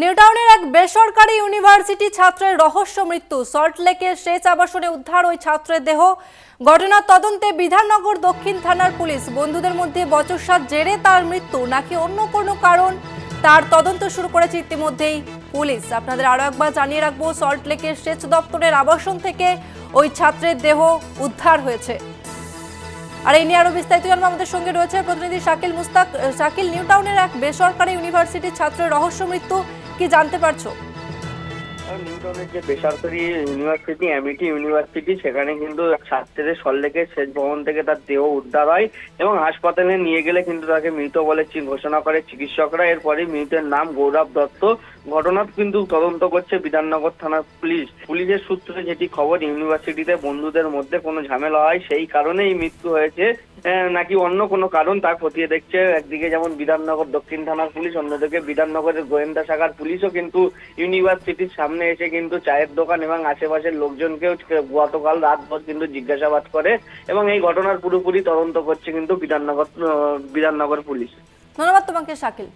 নিউটাউনের এক বেসরকারি ইউনিভার্সিটি ছাত্রের রহস্য মৃত্যু। সল্টলেকের সেচ আবাসনে উদ্ধার ওই ছাত্রের দেহ। ঘটনার তদন্তে বিধাননগর দক্ষিণ থানার পুলিশ। বন্ধুদের মধ্যে বচসার জেরে তার মৃত্যু নাকি অন্য কোনো কারণ, তার তদন্ত শুরু করেছে ইতিমধ্যেই পুলিশ। আপনাদের আরো একবার জানিয়ে রাখবো, সল্টলেকের সেচ দপ্তরের আবাসন থেকে ওই ছাত্রের দেহ উদ্ধার হয়েছে। আর এই নিয়ে আরো বিস্তারিত জানবো, আমাদের সঙ্গে রয়েছে প্রতিনিধি শাকিল মুস্তাক। শাকিল, নিউটাউনের এক বেসরকারি ইউনিভার্সিটির ছাত্রের রহস্য মৃত্যু, কি জানতে পারছো? নিউটনের যে বেসরকারি ইউনিভার্সিটি এমইটি ইউনিভার্সিটি, সেখানে কিন্তু ছাত্রের সল্টলেকের সেচ ভবন থেকে তার দেহ উদ্ধার হয় এবং হাসপাতালে নিয়ে গেলে কিন্তু তাকে মৃত বলে ঘোষণা করে চিকিৎসকরা। এরপরে মৃতের নাম গৌরব দত্ত। ঘটনার কিন্তু তদন্ত করছে বিধাননগর থানার পুলিশ। পুলিশের সূত্রে যেটি খবর, ইউনিভার্সিটিতে বন্ধুদের মধ্যে কোনো ঝামেলা হয়, সেই কারণেই মৃত্যু হয়েছে নাকি অন্য কোনো কারণ তা খতিয়ে দেখছে একদিকে যেমন বিধাননগর দক্ষিণ থানার পুলিশ, অন্যদিকে বিধাননগরের গোয়েন্দা শাখার পুলিশও কিন্তু ইউনিভার্সিটির সামনে এসে কিন্তু চায়ের দোকান এবং আশেপাশের লোকজনকেও গতকাল রাতভর কিন্তু জিজ্ঞাসাবাদ করে এবং এই ঘটনার পুরোপুরি তদন্ত করছে কিন্তু বিধাননগর পুলিশ। ধন্যবাদ তোমাকে শাকিল।